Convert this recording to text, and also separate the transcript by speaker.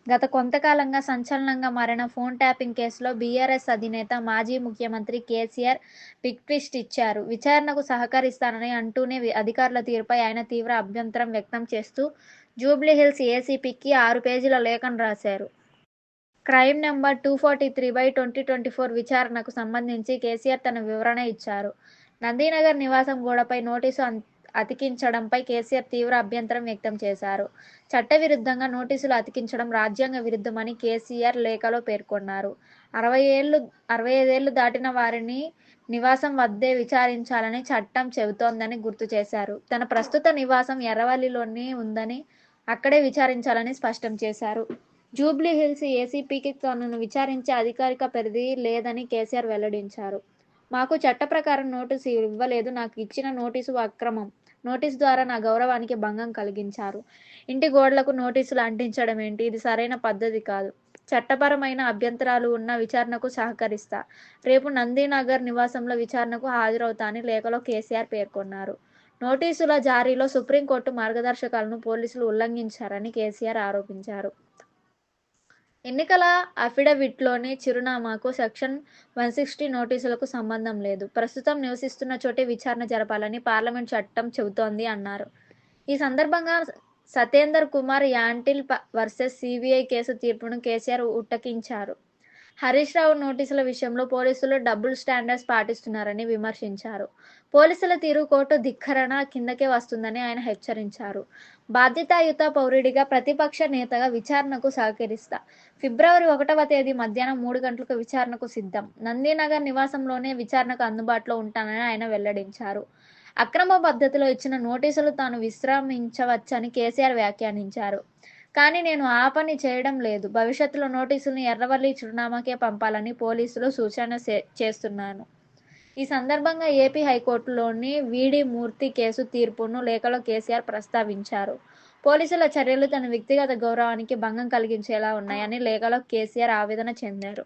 Speaker 1: గత కొంతకాలంగా సంచలనంగా మారిన ఫోన్ ట్యాపింగ్ కేసులో బీఆర్ఎస్ అధినేత, మాజీ ముఖ్యమంత్రి కేసీఆర్ బిగ్ ట్విస్ట్ ఇచ్చారు. విచారణకు సహకరిస్తానని అంటూనే అధికారుల తీరుపై ఆయన తీవ్ర అభ్యంతరం వ్యక్తం చేస్తూ జూబ్లీహిల్స్ ఏసీపీకి 6 పేజీల లేఖను రాశారు. క్రైమ్ నంబర్ 243/2024 విచారణకు సంబంధించి కేసీఆర్ తన వివరణ ఇచ్చారు. నందినగర్ నివాసం గోడపై నోటీసు అతికించడంపై కేసీఆర్ తీవ్ర అభ్యంతరం వ్యక్తం చేశారు. చట్టవిరుద్ధంగా నోటీసులు అతికించడం రాజ్యాంగ విరుద్ధమని కేసీఆర్ లేఖలో పేర్కొన్నారు. 65 ఏళ్లు దాటిన వారిని నివాసం వద్దే విచారించాలని చట్టం చెబుతోందని గుర్తు చేశారు. తన ప్రస్తుత నివాసం ఎర్రవల్లిలోనే ఉందని, అక్కడే విచారించాలని స్పష్టం చేశారు. జూబ్లీహిల్స్ ఏసీపీకి తనను విచారించే అధికారిక పరిధి లేదని కేసీఆర్ వెల్లడించారు. మాకు చట్ట ప్రకారం నోటీసు ఇవ్వలేదు. నాకు ఇచ్చిన నోటీసు అక్రమం. నోటీసు ద్వారా నా గౌరవానికి భంగం కలిగించారు. ఇంటి గోడలకు నోటీసులు అంటించడం ఏంటి? ఇది సరైన పద్ధతి కాదు. చట్టపరమైన అభ్యంతరాలు ఉన్న విచారణకు సహకరిస్తా. రేపు నందినగర్ నివాసంలో విచారణకు హాజరవుతా అని లేఖలో కేసీఆర్ పేర్కొన్నారు. నోటీసుల జారీలో సుప్రీంకోర్టు మార్గదర్శకాలను పోలీసులు ఉల్లంఘించారని కేసీఆర్ ఆరోపించారు. ఎన్నికల అఫిడవిట్లోని చిరునామాకు సెక్షన్ 160 నోటీసులకు సంబంధం లేదు. ప్రస్తుతం నివసిస్తున్న చోటే విచారణ జరపాలని పార్లమెంట్ చట్టం చెబుతోంది అన్నారు. ఈ సందర్భంగా Satender Kumar Antil versus CBI case తీర్పును కేసీఆర్ ఉటంకించారు. హరీష్ రావు నోటీసుల విషయంలో పోలీసులు డబుల్ స్టాండర్డ్స్ పాటిస్తున్నారని విమర్శించారు. పోలీసుల తీరు కోర్టు ధిక్కరణ కిందకే వస్తుందని ఆయన హెచ్చరించారు. బాధ్యతాయుత పౌరుడిగా, ప్రతిపక్ష నేతగా విచారణకు సహకరిస్తా. ఫిబ్రవరి 1వ తేదీ మధ్యాహ్నం 3 గంటలకు విచారణకు సిద్ధం. నందినగర్ నివాసంలోనే విచారణకు అందుబాటులో ఉంటానని ఆయన వెల్లడించారు. అక్రమ పద్ధతిలో ఇచ్చిన నోటీసులు తాను విశ్రమించవచ్చని కేసీఆర్ వ్యాఖ్యానించారు. కానీ నేను ఆ పని చేయడం లేదు. భవిష్యత్తులో నోటీసులను ఎర్రవల్లి చిరునామాకే పంపాలని పోలీసులు సూచన చేస్తున్నాను. ఈ సందర్భంగా ఏపీ హైకోర్టులోని వీడి మూర్తి కేసు తీర్పును లేఖలో కేసీఆర్ ప్రస్తావించారు. పోలీసుల చర్యలు తన వ్యక్తిగత గౌరవానికి భంగం కలిగించేలా ఉన్నాయని లేఖలో కేసీఆర్ ఆవేదన చెందారు.